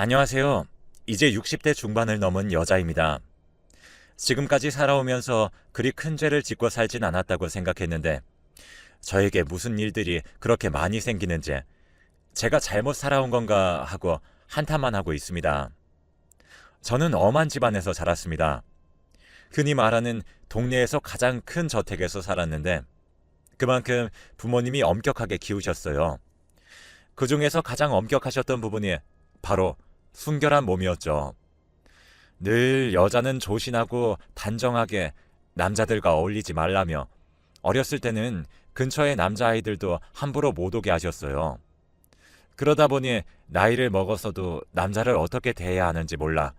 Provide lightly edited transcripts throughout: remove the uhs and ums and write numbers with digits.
안녕하세요. 이제 60대 중반을 넘은 여자입니다. 지금까지 살아오면서 그리 큰 죄를 짓고 살진 않았다고 생각했는데 저에게 무슨 일들이 그렇게 많이 생기는지 제가 잘못 살아온 건가 하고 한탄만 하고 있습니다. 저는 엄한 집안에서 자랐습니다. 흔히 말하는 동네에서 가장 큰 저택에서 살았는데 그만큼 부모님이 엄격하게 키우셨어요. 그 중에서 가장 엄격하셨던 부분이 바로 순결한 몸이었죠. 늘 여자는 조신하고 단정하게 남자들과 어울리지 말라며 어렸을 때는 근처의 남자아이들도 함부로 못 오게 하셨어요. 그러다 보니 나이를 먹어서도 남자를 어떻게 대해야 하는지 몰라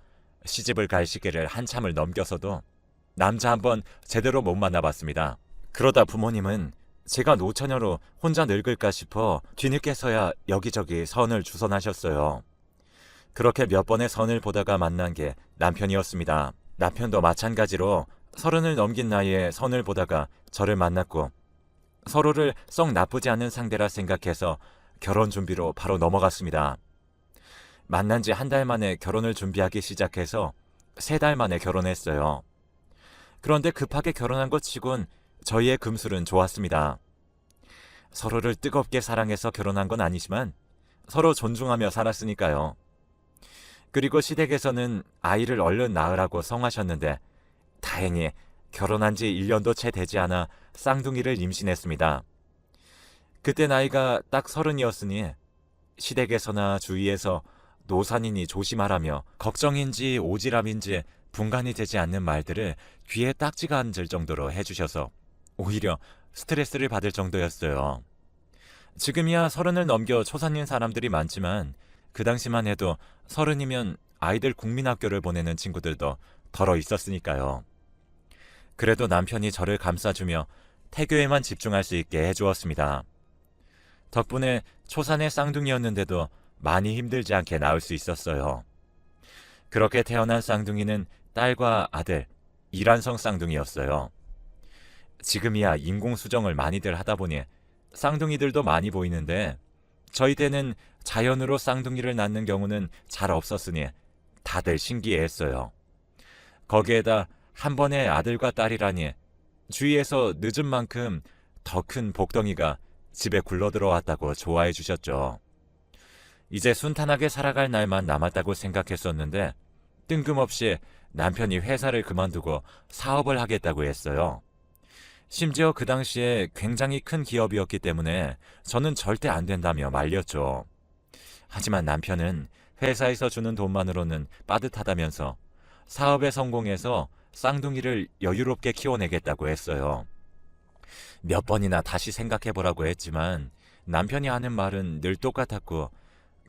시집을 갈 시기를 한참을 넘겨서도 남자 한번 제대로 못 만나봤습니다. 그러다 부모님은 제가 노처녀로 혼자 늙을까 싶어 뒤늦게서야 여기저기 선을 주선하셨어요. 그렇게 몇 번의 선을 보다가 만난 게 남편이었습니다. 남편도 마찬가지로 30을 넘긴 나이에 선을 보다가 저를 만났고 서로를 썩 나쁘지 않은 상대라 생각해서 결혼 준비로 바로 넘어갔습니다. 만난 지 한 달 만에 결혼을 준비하기 시작해서 3달 만에 결혼했어요. 그런데 급하게 결혼한 것 치곤 저희의 금술은 좋았습니다. 서로를 뜨겁게 사랑해서 결혼한 건 아니지만 서로 존중하며 살았으니까요. 그리고 시댁에서는 아이를 얼른 낳으라고 성하셨는데 다행히 결혼한 지 1년도 채 되지 않아 쌍둥이를 임신했습니다. 그때 나이가 딱 30이었으니 시댁에서나 주위에서 노산이니 조심하라며 걱정인지 오지랖인지 분간이 되지 않는 말들을 귀에 딱지가 앉을 정도로 해주셔서 오히려 스트레스를 받을 정도였어요. 지금이야 30을 넘겨 초산인 사람들이 많지만 그 당시만 해도 30이면 아이들 국민학교를 보내는 친구들도 덜어 있었으니까요. 그래도 남편이 저를 감싸주며 태교에만 집중할 수 있게 해주었습니다. 덕분에 초산의 쌍둥이였는데도 많이 힘들지 않게 낳을 수 있었어요. 그렇게 태어난 쌍둥이는 딸과 아들, 이란성 쌍둥이였어요. 지금이야 인공수정을 많이들 하다 보니 쌍둥이들도 많이 보이는데 저희 때는 자연으로 쌍둥이를 낳는 경우는 잘 없었으니 다들 신기해했어요. 거기에다 한 번에 아들과 딸이라니 주위에서 늦은 만큼 더 큰 복덩이가 집에 굴러들어왔다고 좋아해 주셨죠. 이제 순탄하게 살아갈 날만 남았다고 생각했었는데 뜬금없이 남편이 회사를 그만두고 사업을 하겠다고 했어요. 심지어 그 당시에 굉장히 큰 기업이었기 때문에 저는 절대 안 된다며 말렸죠. 하지만 남편은 회사에서 주는 돈만으로는 빠듯하다면서 사업에 성공해서 쌍둥이를 여유롭게 키워내겠다고 했어요. 몇 번이나 다시 생각해보라고 했지만 남편이 하는 말은 늘 똑같았고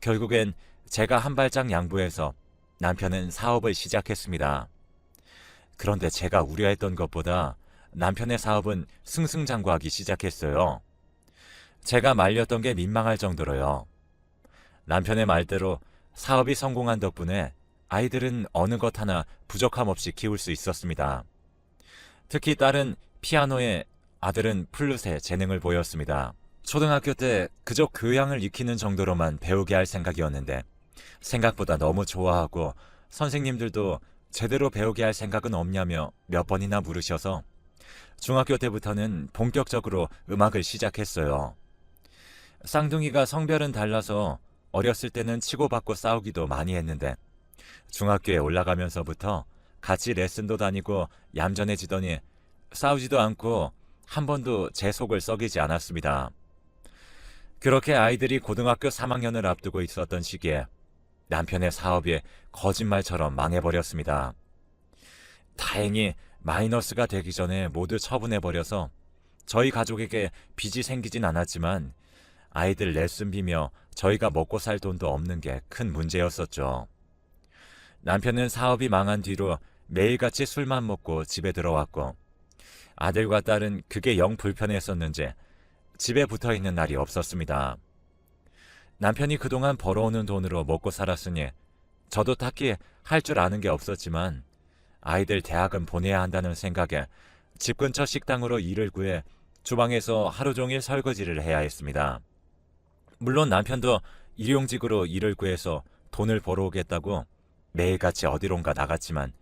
결국엔 제가 한 발짝 양보해서 남편은 사업을 시작했습니다. 그런데 제가 우려했던 것보다 남편의 사업은 승승장구하기 시작했어요. 제가 말렸던 게 민망할 정도로요. 남편의 말대로 사업이 성공한 덕분에 아이들은 어느 것 하나 부족함 없이 키울 수 있었습니다. 특히 딸은 피아노에 아들은 플룻에 재능을 보였습니다. 초등학교 때 그저 교양을 익히는 정도로만 배우게 할 생각이었는데 생각보다 너무 좋아하고 선생님들도 제대로 배우게 할 생각은 없냐며 몇 번이나 물으셔서 중학교 때부터는 본격적으로 음악을 시작했어요. 쌍둥이가 성별은 달라서 어렸을 때는 치고받고 싸우기도 많이 했는데 중학교에 올라가면서부터 같이 레슨도 다니고 얌전해지더니 싸우지도 않고 한 번도 제 속을 썩이지 않았습니다. 그렇게 아이들이 고등학교 3학년을 앞두고 있었던 시기에 남편의 사업이 거짓말처럼 망해버렸습니다. 다행히 마이너스가 되기 전에 모두 처분해버려서 저희 가족에게 빚이 생기진 않았지만 아이들 레슨비며 저희가 먹고 살 돈도 없는 게 큰 문제였었죠. 남편은 사업이 망한 뒤로 매일같이 술만 먹고 집에 들어왔고 아들과 딸은 그게 영 불편했었는지 집에 붙어있는 날이 없었습니다. 남편이 그동안 벌어오는 돈으로 먹고 살았으니 저도 딱히 할 줄 아는 게 없었지만 아이들 대학은 보내야 한다는 생각에 집 근처 식당으로 일을 구해 주방에서 하루 종일 설거지를 해야 했습니다. 물론 남편도 일용직으로 일을 구해서 돈을 벌어오겠다고 매일같이 어디론가 나갔지만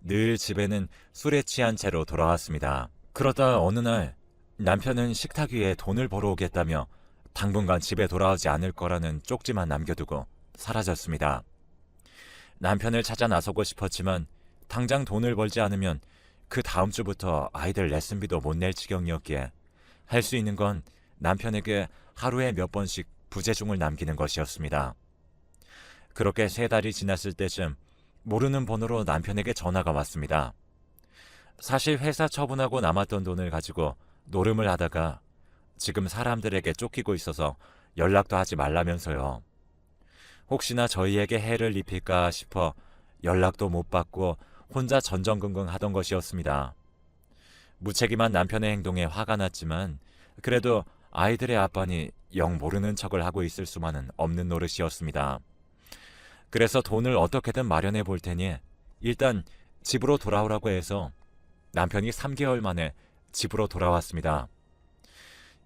늘 집에는 술에 취한 채로 돌아왔습니다. 그러다 어느 날 남편은 식탁 위에 돈을 벌어오겠다며 당분간 집에 돌아오지 않을 거라는 쪽지만 남겨두고 사라졌습니다. 남편을 찾아 나서고 싶었지만 당장 돈을 벌지 않으면 그 다음 주부터 아이들 레슨비도 못 낼 지경이었기에 할 수 있는 건 남편에게 하루에 몇 번씩 부재중을 남기는 것이었습니다. 그렇게 3달이 지났을 때쯤 모르는 번호로 남편에게 전화가 왔습니다. 사실 회사 처분하고 남았던 돈을 가지고 노름을 하다가 지금 사람들에게 쫓기고 있어서 연락도 하지 말라면서요. 혹시나 저희에게 해를 입힐까 싶어 연락도 못 받고 혼자 전전긍긍 하던 것이었습니다. 무책임한 남편의 행동에 화가 났지만 그래도 아이들의 아빠니 영 모르는 척을 하고 있을 수만은 없는 노릇이었습니다. 그래서 돈을 어떻게든 마련해 볼 테니 일단 집으로 돌아오라고 해서 남편이 3개월 만에 집으로 돌아왔습니다.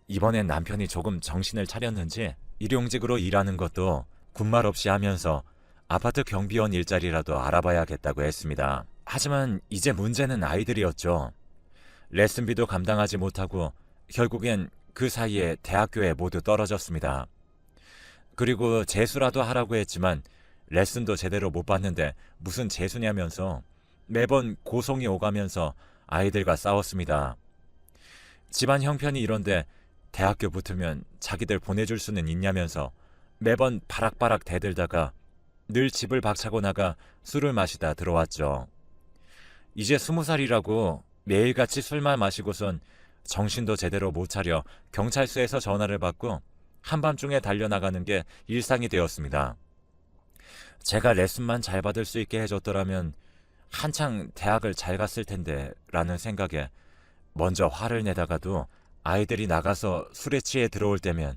이번엔 남편이 조금 정신을 차렸는지 일용직으로 일하는 것도 군말 없이 하면서 아파트 경비원 일자리라도 알아봐야겠다고 했습니다. 하지만 이제 문제는 아이들이었죠. 레슨비도 감당하지 못하고 결국엔 그 사이에 대학교에 모두 떨어졌습니다. 그리고 재수라도 하라고 했지만 레슨도 제대로 못 받는데 무슨 재수냐면서 매번 고성이 오가면서 아이들과 싸웠습니다. 집안 형편이 이런데 대학교 붙으면 자기들 보내줄 수는 있냐면서 매번 바락바락 대들다가 늘 집을 박차고 나가 술을 마시다 들어왔죠. 이제 20살이라고 매일같이 술만 마시고선 정신도 제대로 못 차려 경찰서에서 전화를 받고 한밤중에 달려나가는 게 일상이 되었습니다. 제가 레슨만 잘 받을 수 있게 해줬더라면 한창 대학을 잘 갔을 텐데 라는 생각에 먼저 화를 내다가도 아이들이 나가서 술에 취해 들어올 때면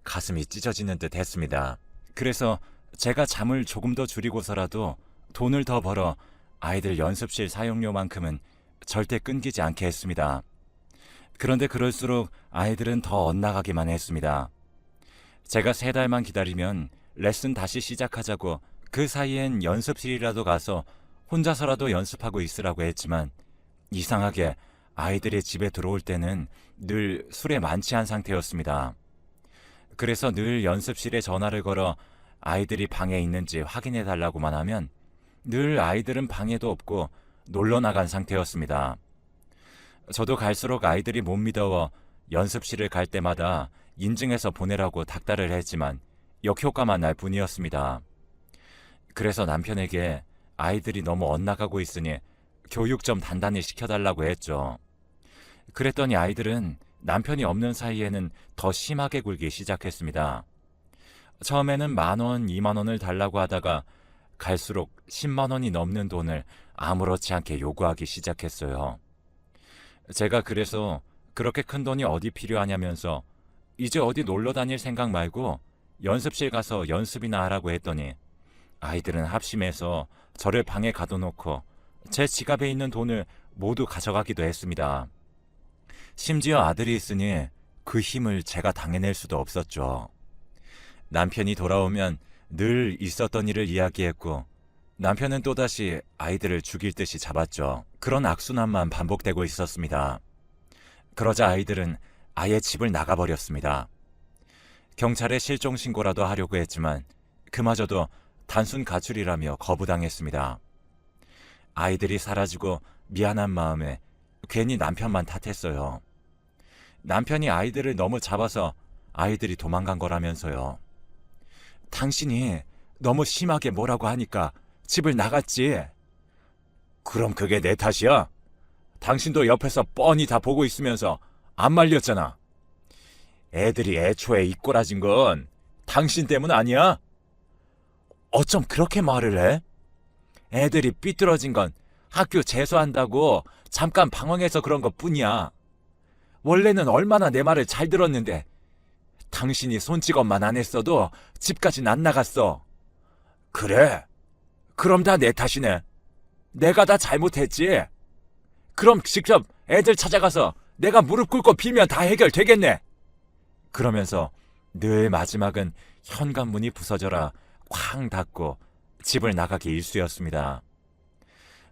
가슴이 찢어지는 듯 했습니다. 그래서 제가 잠을 조금 더 줄이고서라도 돈을 더 벌어 아이들 연습실 사용료만큼은 절대 끊기지 않게 했습니다. 그런데 그럴수록 아이들은 더 엇나가기만 했습니다. 제가 3달만 기다리면 레슨 다시 시작하자고 그 사이엔 연습실이라도 가서 혼자서라도 연습하고 있으라고 했지만 이상하게 아이들이 집에 들어올 때는 늘 술에 만취한 상태였습니다. 그래서 늘 연습실에 전화를 걸어 아이들이 방에 있는지 확인해 달라고만 하면 늘 아이들은 방에도 없고 놀러 나간 상태였습니다. 저도 갈수록 아이들이 못 믿어워 연습실을 갈 때마다 인증해서 보내라고 닥달을 했지만 역효과만 날 뿐이었습니다. 그래서 남편에게 아이들이 너무 엇나가고 있으니 교육 좀 단단히 시켜달라고 했죠. 그랬더니 아이들은 남편이 없는 사이에는 더 심하게 굴기 시작했습니다. 처음에는 10,000원, 20,000원을 달라고 하다가 갈수록 100,000원이 넘는 돈을 아무렇지 않게 요구하기 시작했어요. 제가 그래서 그렇게 큰 돈이 어디 필요하냐면서 이제 어디 놀러 다닐 생각 말고 연습실 가서 연습이나 하라고 했더니 아이들은 합심해서 저를 방에 가둬놓고 제 지갑에 있는 돈을 모두 가져가기도 했습니다. 심지어 아들이 있으니 그 힘을 제가 당해낼 수도 없었죠. 남편이 돌아오면 늘 있었던 일을 이야기했고 남편은 또다시 아이들을 죽일 듯이 잡았죠. 그런 악순환만 반복되고 있었습니다. 그러자 아이들은 아예 집을 나가버렸습니다. 경찰에 실종 신고라도 하려고 했지만 그마저도 단순 가출이라며 거부당했습니다. 아이들이 사라지고 미안한 마음에 괜히 남편만 탓했어요. 남편이 아이들을 너무 잡아서 아이들이 도망간 거라면서요. 당신이 너무 심하게 뭐라고 하니까 집을 나갔지. 그럼 그게 내 탓이야? 당신도 옆에서 뻔히 다 보고 있으면서 안 말렸잖아. 애들이 애초에 이꼬라진 건 당신 때문 아니야? 어쩜 그렇게 말을 해? 애들이 삐뚤어진 건 학교 재수한다고 잠깐 방황해서 그런 것 뿐이야. 원래는 얼마나 내 말을 잘 들었는데 당신이 손찌검만 안 했어도 집까진 안 나갔어. 그래? 그럼 다 내 탓이네. 내가 다 잘못했지. 그럼 직접 애들 찾아가서 내가 무릎 꿇고 빌면 다 해결되겠네. 그러면서 늘 마지막은 현관문이 부서져라 쾅 닫고 집을 나가기 일쑤였습니다.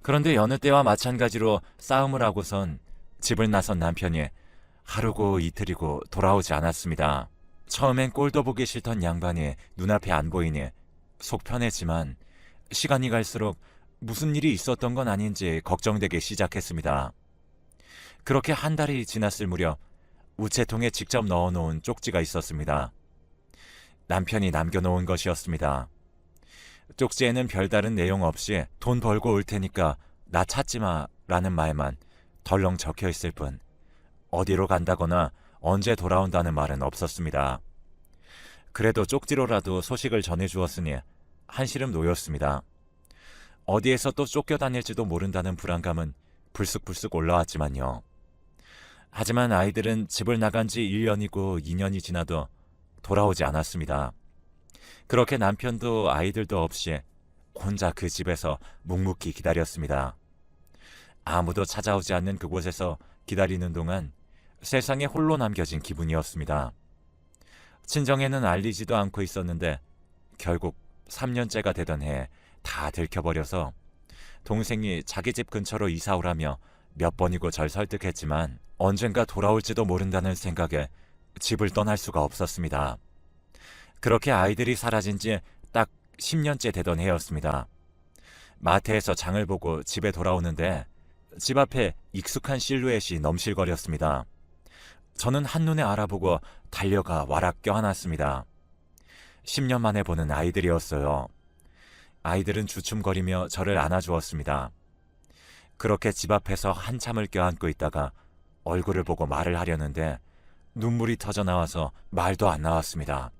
그런데 여느 때와 마찬가지로 싸움을 하고선 집을 나선 남편이 하루고 이틀이고 돌아오지 않았습니다. 처음엔 꼴도 보기 싫던 양반이 눈앞에 안 보이니 속 편했지만 시간이 갈수록 무슨 일이 있었던 건 아닌지 걱정되기 시작했습니다. 그렇게 한 달이 지났을 무렵 우체통에 직접 넣어놓은 쪽지가 있었습니다. 남편이 남겨놓은 것이었습니다. 쪽지에는 별다른 내용 없이 돈 벌고 올 테니까 나 찾지 마 라는 말만 덜렁 적혀 있을 뿐 어디로 간다거나 언제 돌아온다는 말은 없었습니다. 그래도 쪽지로라도 소식을 전해주었으니 한시름 놓였습니다. 어디에서 또 쫓겨다닐지도 모른다는 불안감은 불쑥불쑥 올라왔지만요. 하지만 아이들은 집을 나간 지 1년이고 2년이 지나도 돌아오지 않았습니다. 그렇게 남편도 아이들도 없이 혼자 그 집에서 묵묵히 기다렸습니다. 아무도 찾아오지 않는 그곳에서 기다리는 동안 세상에 홀로 남겨진 기분이었습니다. 친정에는 알리지도 않고 있었는데 결국 3년째가 되던 해에 다 들켜버려서 동생이 자기 집 근처로 이사 오라며 몇 번이고 절 설득했지만 언젠가 돌아올지도 모른다는 생각에 집을 떠날 수가 없었습니다. 그렇게 아이들이 사라진 지 딱 10년째 되던 해였습니다. 마트에서 장을 보고 집에 돌아오는데 집 앞에 익숙한 실루엣이 넘실거렸습니다. 저는 한눈에 알아보고 달려가 와락 껴안았습니다. 10년 만에 보는 아이들이었어요. 아이들은 주춤거리며 저를 안아주었습니다. 그렇게 집 앞에서 한참을 껴안고 있다가 얼굴을 보고 말을 하려는데 눈물이 터져 나와서 말도 안 나왔습니다.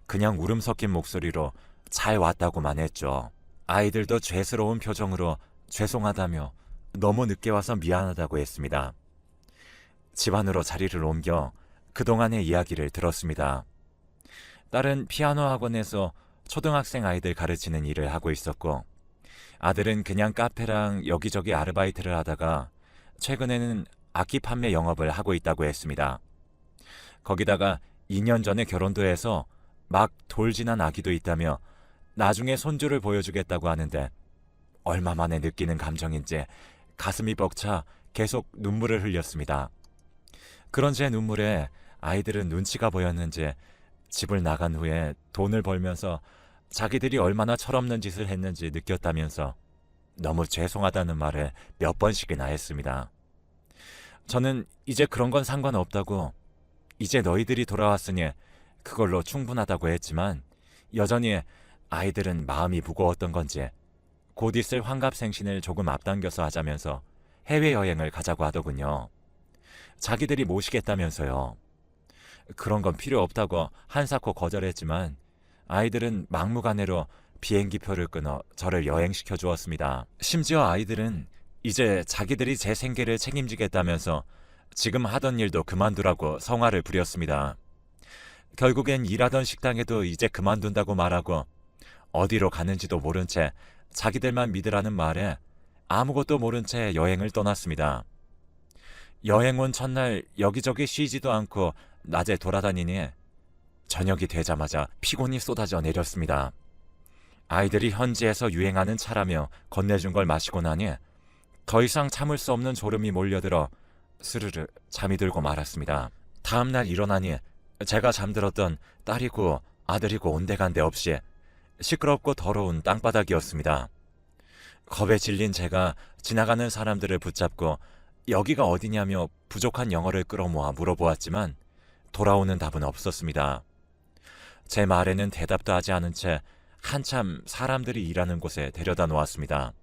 그냥 울음 섞인 목소리로 잘 왔다고만 했죠. 아이들도 죄스러운 표정으로 죄송하다며 너무 늦게 와서 미안하다고 했습니다. 집 안으로 자리를 옮겨 그동안의 이야기를 들었습니다. 딸은 피아노 학원에서 초등학생 아이들 가르치는 일을 하고 있었고 아들은 그냥 카페랑 여기저기 아르바이트를 하다가 최근에는 악기 판매 영업을 하고 있다고 했습니다. 거기다가 2년 전에 결혼도 해서 막 돌진한 아기도 있다며 나중에 손주를 보여주겠다고 하는데 얼마 만에 느끼는 감정인지 가슴이 벅차 계속 눈물을 흘렸습니다. 그런 제 눈물에 아이들은 눈치가 보였는지 집을 나간 후에 돈을 벌면서 자기들이 얼마나 철없는 짓을 했는지 느꼈다면서 너무 죄송하다는 말을 몇 번씩이나 했습니다. 저는 이제 그런 건 상관없다고, 이제 너희들이 돌아왔으니 그걸로 충분하다고 했지만 여전히 아이들은 마음이 무거웠던 건지 곧 있을 환갑생신을 조금 앞당겨서 하자면서 해외여행을 가자고 하더군요. 자기들이 모시겠다면서요. 그런 건 필요 없다고 한사코 거절했지만 아이들은 막무가내로 비행기표를 끊어 저를 여행시켜 주었습니다. 심지어 아이들은 이제 자기들이 제 생계를 책임지겠다면서 지금 하던 일도 그만두라고 성화를 부렸습니다. 결국엔 일하던 식당에도 이제 그만둔다고 말하고 어디로 가는지도 모른 채 자기들만 믿으라는 말에 아무것도 모른 채 여행을 떠났습니다. 여행 온 첫날 여기저기 쉬지도 않고 낮에 돌아다니니 저녁이 되자마자 피곤이 쏟아져 내렸습니다. 아이들이 현지에서 유행하는 차라며 건네준 걸 마시고 나니 더 이상 참을 수 없는 졸음이 몰려들어 스르르 잠이 들고 말았습니다. 다음날 일어나니 제가 잠들었던 딸이고 아들이고 온데간데 없이 시끄럽고 더러운 땅바닥이었습니다. 겁에 질린 제가 지나가는 사람들을 붙잡고 여기가 어디냐며 부족한 영어를 끌어모아 물어보았지만 돌아오는 답은 없었습니다. 제 말에는 대답도 하지 않은 채 한참 사람들이 일하는 곳에 데려다 놓았습니다.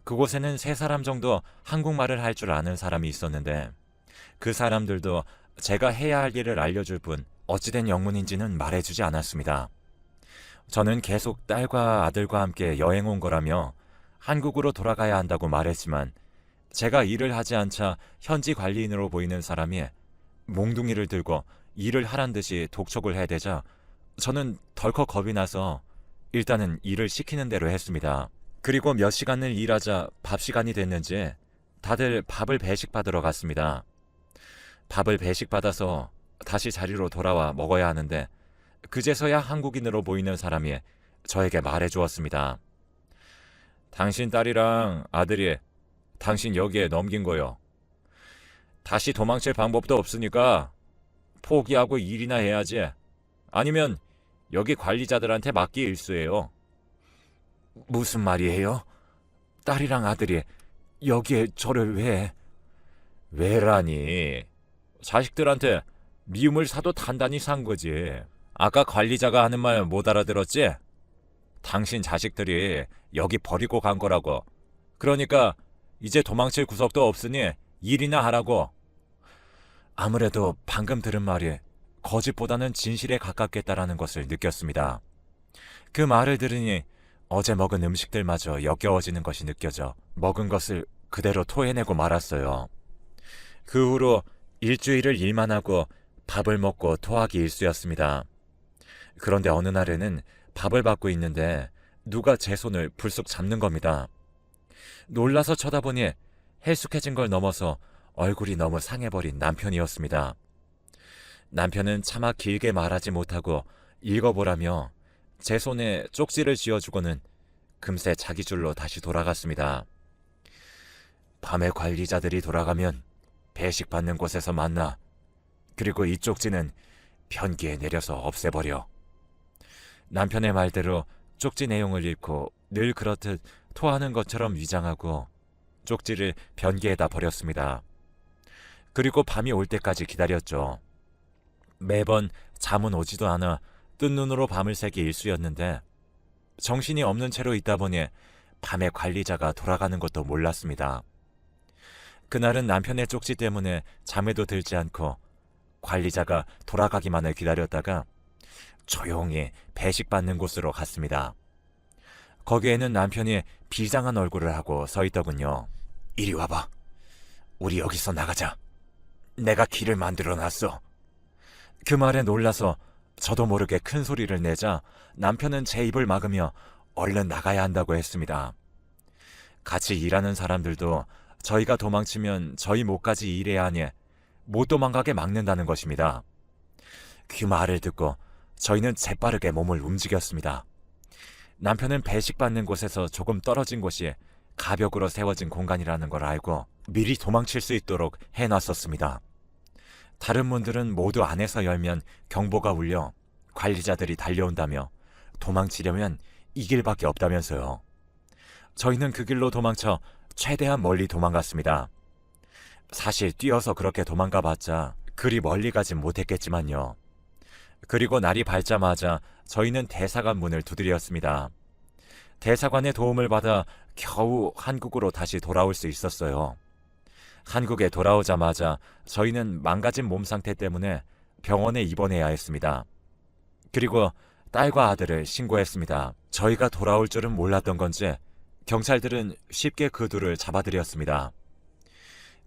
그곳에는 3사람 정도 한국말을 할 줄 아는 사람이 있었는데 그 사람들도 제가 해야 할 일을 알려줄 뿐 어찌된 영문인지는 말해주지 않았습니다. 저는 계속 딸과 아들과 함께 여행 온 거라며 한국으로 돌아가야 한다고 말했지만 제가 일을 하지 않자 현지 관리인으로 보이는 사람이 몽둥이를 들고 일을 하란 듯이 독촉을 해대자 저는 덜컥 겁이 나서 일단은 일을 시키는 대로 했습니다. 그리고 몇 시간을 일하자 밥 시간이 됐는지 다들 밥을 배식받으러 갔습니다. 밥을 배식받아서 다시 자리로 돌아와 먹어야 하는데 그제서야 한국인으로 보이는 사람이 저에게 말해주었습니다. 당신 딸이랑 아들이 당신 여기에 넘긴 거요. 다시 도망칠 방법도 없으니까 포기하고 일이나 해야지. 아니면 여기 관리자들한테 맡기 일쑤예요. 무슨 말이에요? 딸이랑 아들이 여기에 저를 왜? 왜라니? 자식들한테 미움을 사도 단단히 산 거지. 아까 관리자가 하는 말 못 알아들었지? 당신 자식들이 여기 버리고 간 거라고. 그러니까 이제 도망칠 구석도 없으니 일이나 하라고. 아무래도 방금 들은 말이 거짓보다는 진실에 가깝겠다라는 것을 느꼈습니다. 그 말을 들으니 어제 먹은 음식들마저 역겨워지는 것이 느껴져 먹은 것을 그대로 토해내고 말았어요. 그 후로 일주일을 일만 하고 밥을 먹고 토하기 일쑤였습니다. 그런데 어느 날에는 밥을 받고 있는데 누가 제 손을 불쑥 잡는 겁니다. 놀라서 쳐다보니 헬쑥해진 걸 넘어서 얼굴이 너무 상해버린 남편이었습니다. 남편은 차마 길게 말하지 못하고 읽어보라며 제 손에 쪽지를 쥐어주고는 금세 자기 줄로 다시 돌아갔습니다. 밤에 관리자들이 돌아가면 배식 받는 곳에서 만나. 그리고 이 쪽지는 변기에 내려서 없애버려. 남편의 말대로 쪽지 내용을 읽고 늘 그렇듯 토하는 것처럼 위장하고 쪽지를 변기에다 버렸습니다. 그리고 밤이 올 때까지 기다렸죠. 매번 잠은 오지도 않아 뜬 눈으로 밤을 새기 일쑤였는데 정신이 없는 채로 있다 보니 밤에 관리자가 돌아가는 것도 몰랐습니다. 그날은 남편의 쪽지 때문에 잠에도 들지 않고 관리자가 돌아가기만을 기다렸다가 조용히 배식 받는 곳으로 갔습니다. 거기에는 남편이 비장한 얼굴을 하고 서 있더군요. 이리 와봐. 우리 여기서 나가자. 내가 길을 만들어 놨어. 그 말에 놀라서 저도 모르게 큰 소리를 내자 남편은 제 입을 막으며 얼른 나가야 한다고 했습니다. 같이 일하는 사람들도 저희가 도망치면 저희 목까지 일해야 하니 못 도망가게 막는다는 것입니다. 그 말을 듣고 저희는 재빠르게 몸을 움직였습니다. 남편은 배식 받는 곳에서 조금 떨어진 곳이 가벽으로 세워진 공간이라는 걸 알고 미리 도망칠 수 있도록 해놨었습니다. 다른 문들은 모두 안에서 열면 경보가 울려 관리자들이 달려온다며 도망치려면 이 길밖에 없다면서요. 저희는 그 길로 도망쳐 최대한 멀리 도망갔습니다. 사실 뛰어서 그렇게 도망가봤자 그리 멀리 가진 못했겠지만요. 그리고 날이 밝자마자 저희는 대사관 문을 두드렸습니다. 대사관의 도움을 받아 겨우 한국으로 다시 돌아올 수 있었어요. 한국에 돌아오자마자 저희는 망가진 몸 상태 때문에 병원에 입원해야 했습니다. 그리고 딸과 아들을 신고했습니다. 저희가 돌아올 줄은 몰랐던 건지 경찰들은 쉽게 그 둘을 잡아들였습니다.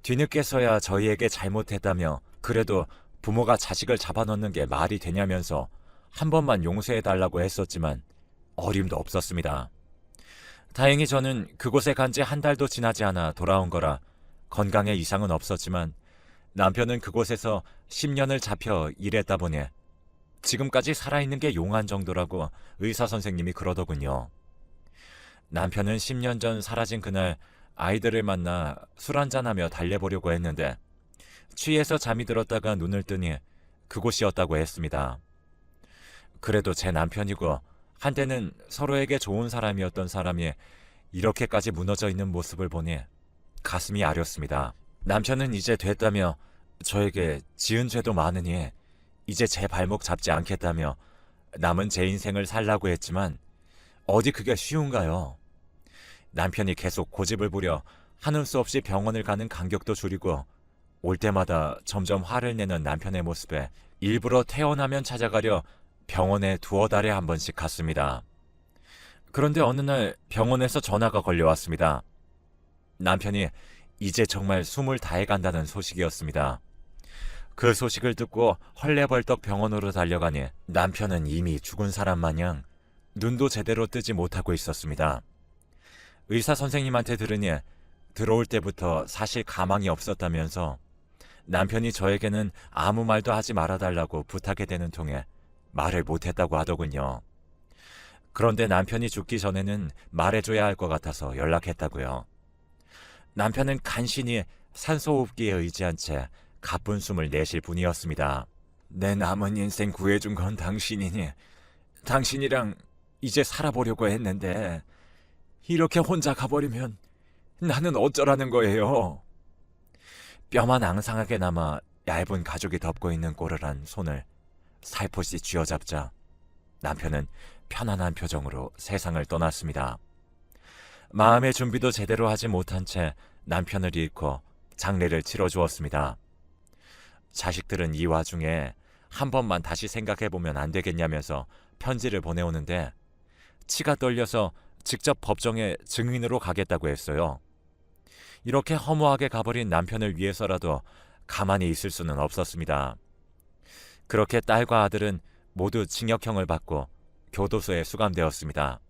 뒤늦게서야 저희에게 잘못했다며 그래도 부모가 자식을 잡아넣는 게 말이 되냐면서 한 번만 용서해달라고 했었지만 어림도 없었습니다. 다행히 저는 그곳에 간 지 한 달도 지나지 않아 돌아온 거라 건강에 이상은 없었지만 남편은 그곳에서 10년을 잡혀 일했다 보니 지금까지 살아있는 게 용한 정도라고 의사 선생님이 그러더군요. 남편은 10년 전 사라진 그날 아이들을 만나 술 한잔하며 달래보려고 했는데 취해서 잠이 들었다가 눈을 뜨니 그곳이었다고 했습니다. 그래도 제 남편이고 한때는 서로에게 좋은 사람이었던 사람이 이렇게까지 무너져 있는 모습을 보니 가슴이 아렸습니다. 남편은 이제 됐다며 저에게 지은 죄도 많으니 이제 제 발목 잡지 않겠다며 남은 제 인생을 살라고 했지만 어디 그게 쉬운가요? 남편이 계속 고집을 부려 하는 수 없이 병원을 가는 간격도 줄이고 올 때마다 점점 화를 내는 남편의 모습에 일부러 태어나면 찾아가려 병원에 두어 달에 한 번씩 갔습니다. 그런데 어느 날 병원에서 전화가 걸려왔습니다. 남편이 이제 정말 숨을 다해 간다는 소식이었습니다. 그 소식을 듣고 헐레벌떡 병원으로 달려가니 남편은 이미 죽은 사람 마냥 눈도 제대로 뜨지 못하고 있었습니다. 의사 선생님한테 들으니 들어올 때부터 사실 가망이 없었다면서 남편이 저에게는 아무 말도 하지 말아달라고 부탁해 대는 통에 말을 못했다고 하더군요. 그런데 남편이 죽기 전에는 말해줘야 할 것 같아서 연락했다고요. 남편은 간신히 산소호흡기에 의지한 채 가쁜 숨을 내쉴 뿐이었습니다. 내 남은 인생 구해준 건 당신이니 당신이랑 이제 살아보려고 했는데 이렇게 혼자 가버리면 나는 어쩌라는 거예요. 뼈만 앙상하게 남아 얇은 가죽이 덮고 있는 꼬르란 손을 살포시 쥐어잡자 남편은 편안한 표정으로 세상을 떠났습니다. 마음의 준비도 제대로 하지 못한 채 남편을 잃고 장례를 치러주었습니다. 자식들은 이 와중에 한 번만 다시 생각해보면 안 되겠냐면서 편지를 보내오는데 치가 떨려서 직접 법정에 증인으로 가겠다고 했어요. 이렇게 허무하게 가버린 남편을 위해서라도 가만히 있을 수는 없었습니다. 그렇게 딸과 아들은 모두 징역형을 받고 교도소에 수감되었습니다.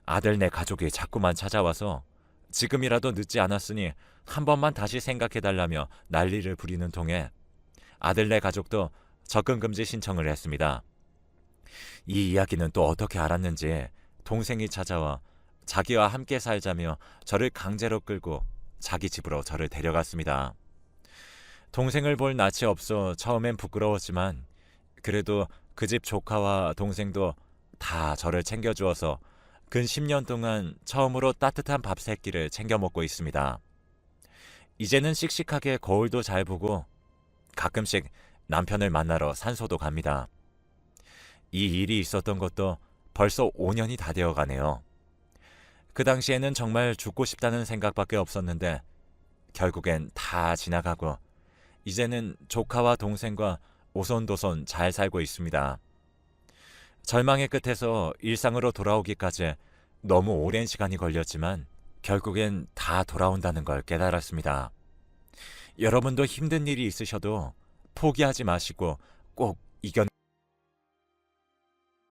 아들네 가족이 자꾸만 찾아와서 지금이라도 늦지 않았으니 한 번만 다시 생각해달라며 난리를 부리는 통에 아들네 가족도 접근금지 신청을 했습니다. 이 이야기는 또 어떻게 알았는지 동생이 찾아와 자기와 함께 살자며 저를 강제로 끌고 자기 집으로 저를 데려갔습니다. 동생을 볼 낯이 없어 처음엔 부끄러웠지만 그래도 그 집 조카와 동생도 다 저를 챙겨주어서 근 10년 동안 처음으로 따뜻한 밥 3끼를 챙겨 먹고 있습니다. 이제는 씩씩하게 거울도 잘 보고 가끔씩 남편을 만나러 산소도 갑니다. 이 일이 있었던 것도 벌써 5년이 다 되어 가네요. 그 당시에는 정말 죽고 싶다는 생각밖에 없었는데 결국엔 다 지나가고 이제는 조카와 동생과 오손도손 잘 살고 있습니다. 절망의 끝에서 일상으로 돌아오기까지 너무 오랜 시간이 걸렸지만 결국엔 다 돌아온다는 걸 깨달았습니다. 여러분도 힘든 일이 있으셔도 포기하지 마시고 꼭 이겨